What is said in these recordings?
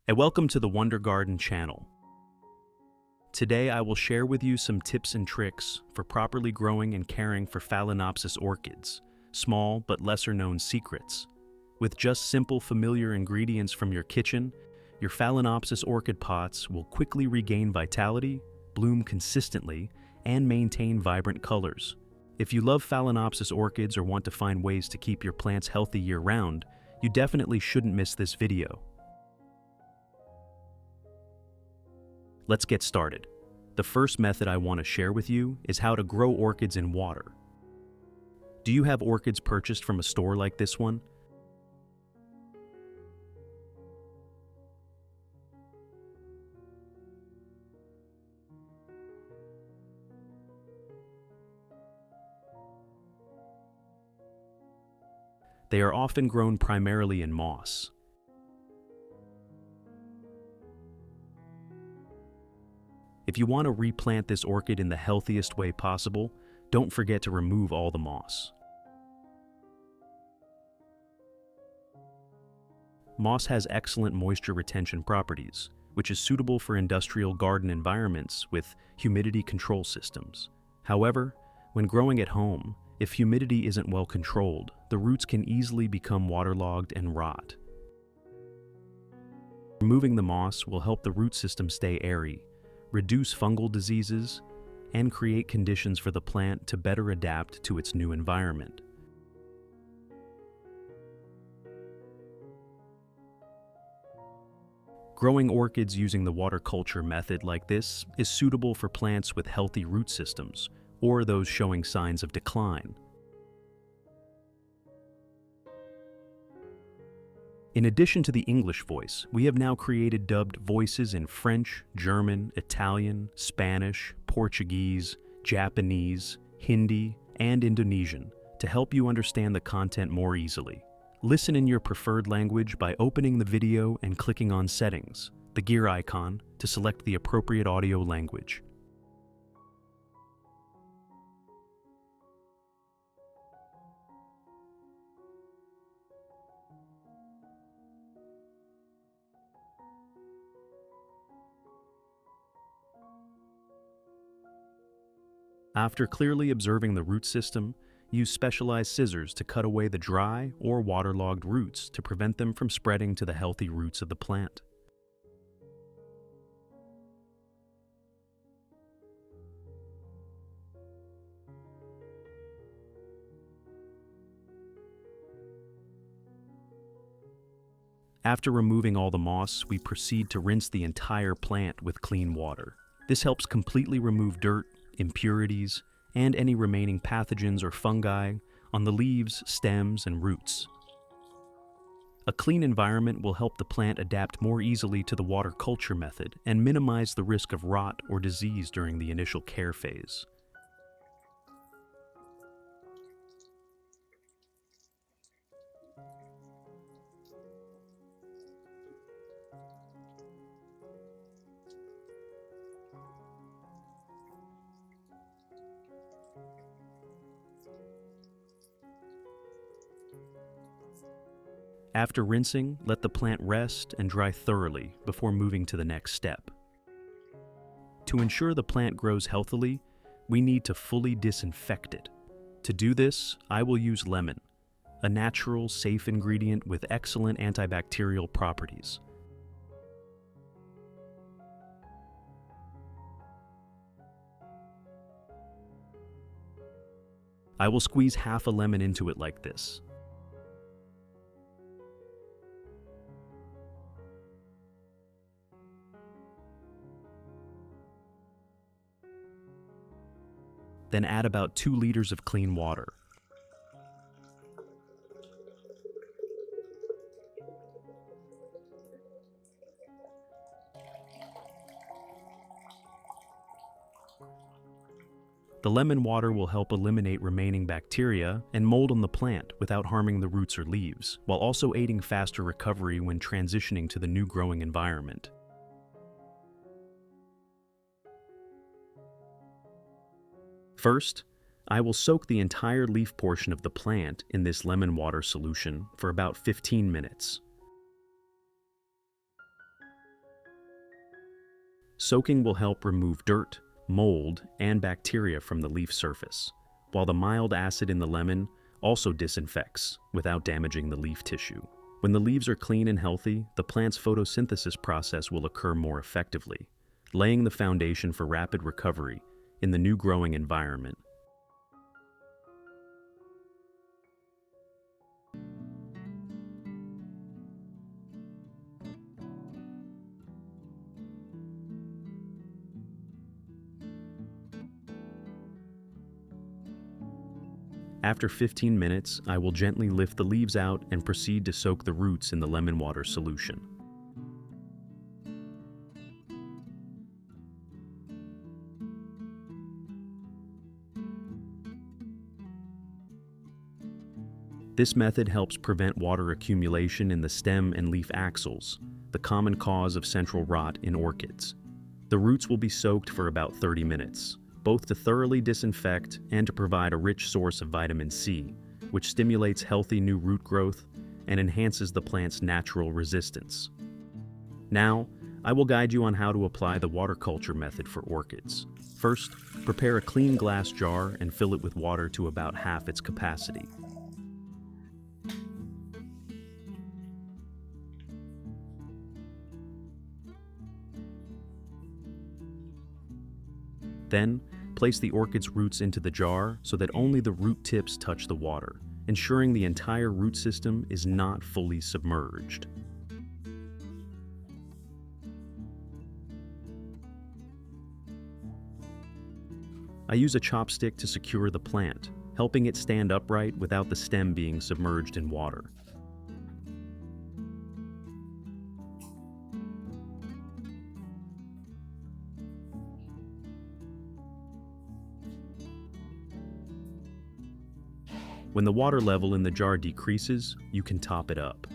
And welcome to the Wonder Garden channel. Today I will share with you some tips and tricks for properly growing and caring for Phalaenopsis orchids, small but lesser known secrets. With just simple familiar ingredients from your kitchen, your Phalaenopsis orchid pots will quickly regain vitality, bloom consistently, and maintain vibrant colors. If you love Phalaenopsis orchids or want to find ways to keep your plants healthy year-round, you definitely shouldn't miss this video. Let's get started. The first method I want to share with you is how to grow orchids in water. Do you have orchids purchased from a store like this one? They are often grown primarily in moss. If you want to replant this orchid in the healthiest way possible, don't forget to remove all the moss. Moss has excellent moisture retention properties, which is suitable for industrial garden environments with humidity control systems. However, when growing at home, if humidity isn't well controlled, the roots can easily become waterlogged and rot. Removing the moss will help the root system stay airy, reduce fungal diseases, and create conditions for the plant to better adapt to its new environment. Growing orchids using the water culture method like this is suitable for plants with healthy root systems or those showing signs of decline. In addition to the English voice, we have now created dubbed voices in French, German, Italian, Spanish, Portuguese, Japanese, Hindi, and Indonesian to help you understand the content more easily. Listen in your preferred language by opening the video and clicking on Settings, the gear icon, to select the appropriate audio language. After clearly observing the root system, use specialized scissors to cut away the dry or waterlogged roots to prevent them from spreading to the healthy roots of the plant. After removing all the moss, we proceed to rinse the entire plant with clean water. This helps completely remove dirt, impurities, and any remaining pathogens or fungi on the leaves, stems, and roots. A clean environment will help the plant adapt more easily to the water culture method and minimize the risk of rot or disease during the initial care phase. After rinsing, let the plant rest and dry thoroughly before moving to the next step. To ensure the plant grows healthily, we need to fully disinfect it. To do this, I will use lemon, a natural, safe ingredient with excellent antibacterial properties. I will squeeze half a lemon into it like this. Then add about 2 liters of clean water. The lemon water will help eliminate remaining bacteria and mold on the plant without harming the roots or leaves, while also aiding faster recovery when transitioning to the new growing environment. First, I will soak the entire leaf portion of the plant in this lemon water solution for about 15 minutes. Soaking will help remove dirt, mold, and bacteria from the leaf surface, while the mild acid in the lemon also disinfects without damaging the leaf tissue. When the leaves are clean and healthy, the plant's photosynthesis process will occur more effectively, laying the foundation for rapid recovery in the new growing environment. After 15 minutes, I will gently lift the leaves out and proceed to soak the roots in the lemon water solution. This method helps prevent water accumulation in the stem and leaf axils, the common cause of central rot in orchids. The roots will be soaked for about 30 minutes, both to thoroughly disinfect and to provide a rich source of vitamin C, which stimulates healthy new root growth and enhances the plant's natural resistance. Now, I will guide you on how to apply the water culture method for orchids. First, prepare a clean glass jar and fill it with water to about half its capacity. Then, place the orchid's roots into the jar so that only the root tips touch the water, ensuring the entire root system is not fully submerged. I use a chopstick to secure the plant, helping it stand upright without the stem being submerged in water. When the water level in the jar decreases, you can top it up.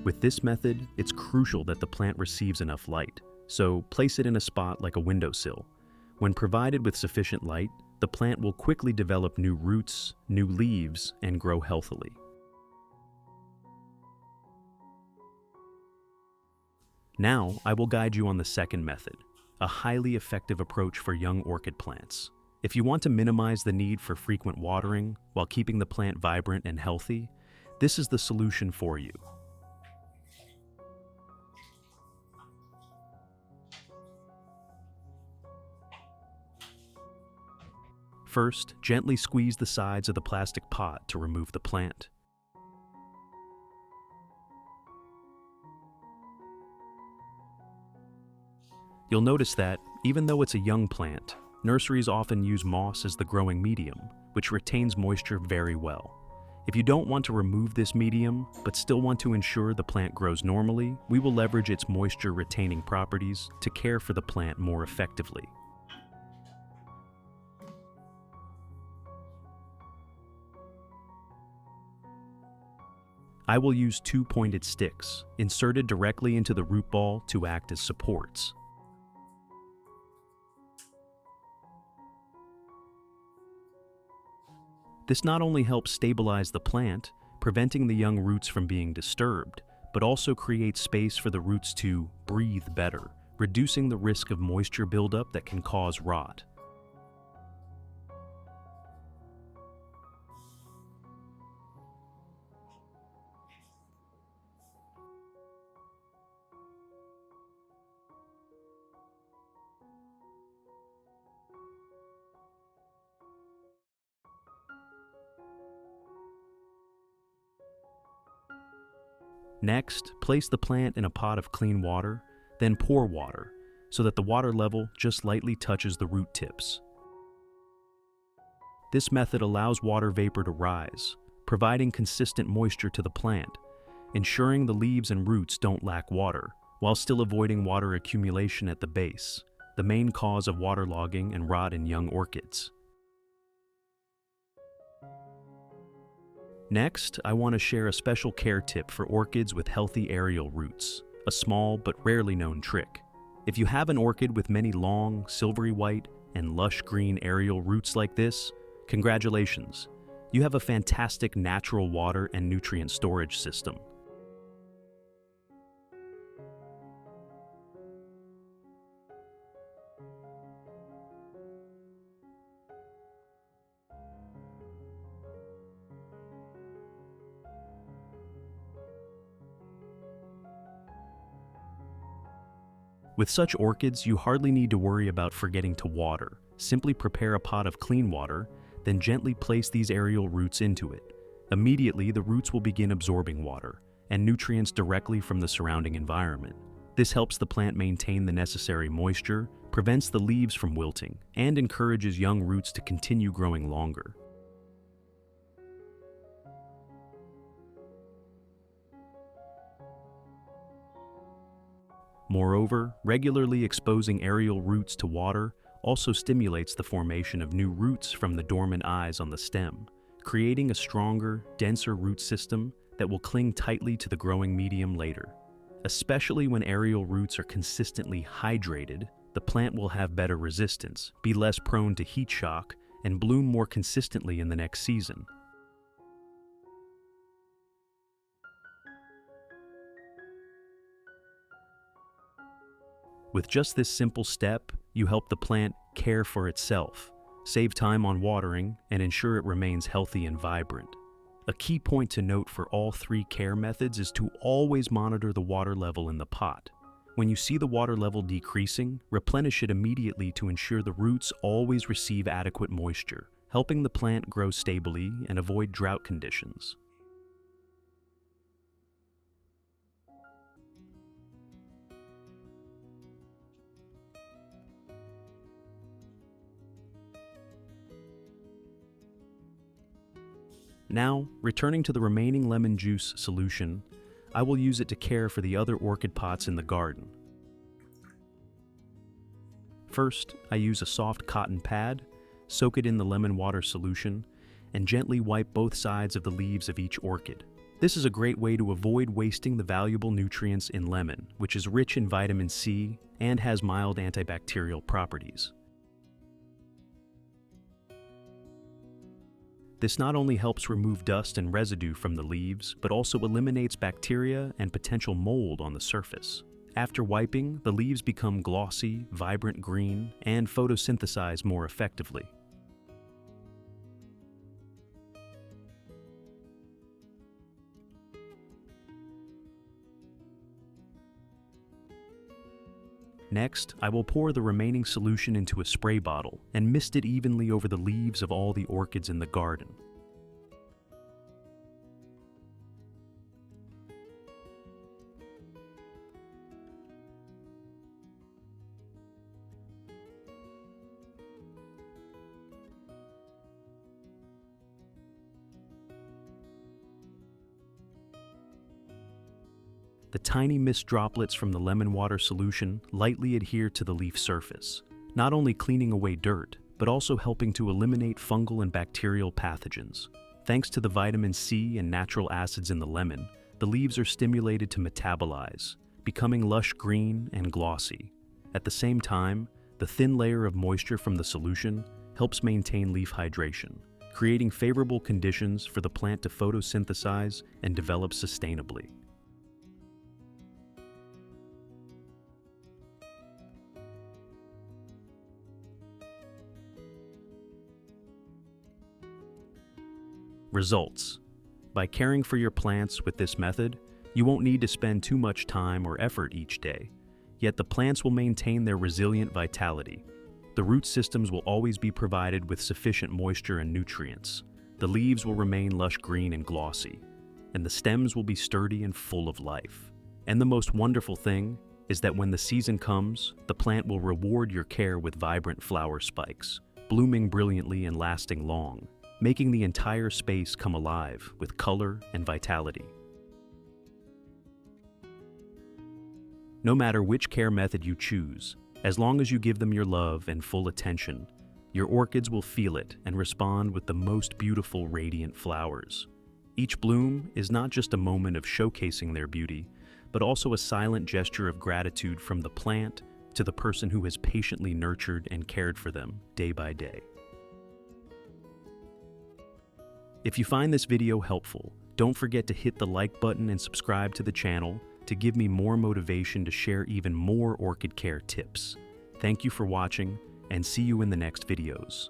With this method, it's crucial that the plant receives enough light, so place it in a spot like a windowsill. When provided with sufficient light, the plant will quickly develop new roots, new leaves, and grow healthily. Now, I will guide you on the second method, a highly effective approach for young orchid plants. If you want to minimize the need for frequent watering while keeping the plant vibrant and healthy, this is the solution for you. First, gently squeeze the sides of the plastic pot to remove the plant. You'll notice that, even though it's a young plant, nurseries often use moss as the growing medium, which retains moisture very well. If you don't want to remove this medium, but still want to ensure the plant grows normally, we will leverage its moisture-retaining properties to care for the plant more effectively. I will use two pointed sticks, inserted directly into the root ball to act as supports. This not only helps stabilize the plant, preventing the young roots from being disturbed, but also creates space for the roots to breathe better, reducing the risk of moisture buildup that can cause rot. Next, place the plant in a pot of clean water, then pour water, so that the water level just lightly touches the root tips. This method allows water vapor to rise, providing consistent moisture to the plant, ensuring the leaves and roots don't lack water, while still avoiding water accumulation at the base, the main cause of waterlogging and rot in young orchids. Next, I want to share a special care tip for orchids with healthy aerial roots, a small but rarely known trick. If you have an orchid with many long, silvery white, and lush green aerial roots like this, congratulations! You have a fantastic natural water and nutrient storage system. With such orchids, you hardly need to worry about forgetting to water. Simply prepare a pot of clean water, then gently place these aerial roots into it. Immediately, the roots will begin absorbing water and nutrients directly from the surrounding environment. This helps the plant maintain the necessary moisture, prevents the leaves from wilting, and encourages young roots to continue growing longer. Moreover, regularly exposing aerial roots to water also stimulates the formation of new roots from the dormant eyes on the stem, creating a stronger, denser root system that will cling tightly to the growing medium later. Especially when aerial roots are consistently hydrated, the plant will have better resistance, be less prone to heat shock, and bloom more consistently in the next season. With just this simple step, you help the plant care for itself, save time on watering, and ensure it remains healthy and vibrant. A key point to note for all three care methods is to always monitor the water level in the pot. When you see the water level decreasing, replenish it immediately to ensure the roots always receive adequate moisture, helping the plant grow stably and avoid drought conditions. Now, returning to the remaining lemon juice solution, I will use it to care for the other orchid pots in the garden. First, I use a soft cotton pad, soak it in the lemon water solution, and gently wipe both sides of the leaves of each orchid. This is a great way to avoid wasting the valuable nutrients in lemon, which is rich in vitamin C and has mild antibacterial properties. This not only helps remove dust and residue from the leaves, but also eliminates bacteria and potential mold on the surface. After wiping, the leaves become glossy, vibrant green, and photosynthesize more effectively. Next, I will pour the remaining solution into a spray bottle and mist it evenly over the leaves of all the orchids in the garden. The tiny mist droplets from the lemon water solution lightly adhere to the leaf surface, not only cleaning away dirt, but also helping to eliminate fungal and bacterial pathogens. Thanks to the vitamin C and natural acids in the lemon, the leaves are stimulated to metabolize, becoming lush green and glossy. At the same time, the thin layer of moisture from the solution helps maintain leaf hydration, creating favorable conditions for the plant to photosynthesize and develop sustainably. Results. By caring for your plants with this method, you won't need to spend too much time or effort each day, yet the plants will maintain their resilient vitality. The root systems will always be provided with sufficient moisture and nutrients. The leaves will remain lush green and glossy, and the stems will be sturdy and full of life. And the most wonderful thing is that when the season comes, the plant will reward your care with vibrant flower spikes, blooming brilliantly and lasting long, making the entire space come alive with color and vitality. No matter which care method you choose, as long as you give them your love and full attention, your orchids will feel it and respond with the most beautiful, radiant flowers. Each bloom is not just a moment of showcasing their beauty, but also a silent gesture of gratitude from the plant, to the person who has patiently nurtured and cared for them day by day. If you find this video helpful, don't forget to hit the like button and subscribe to the channel to give me more motivation to share even more orchid care tips. Thank you for watching, and see you in the next videos.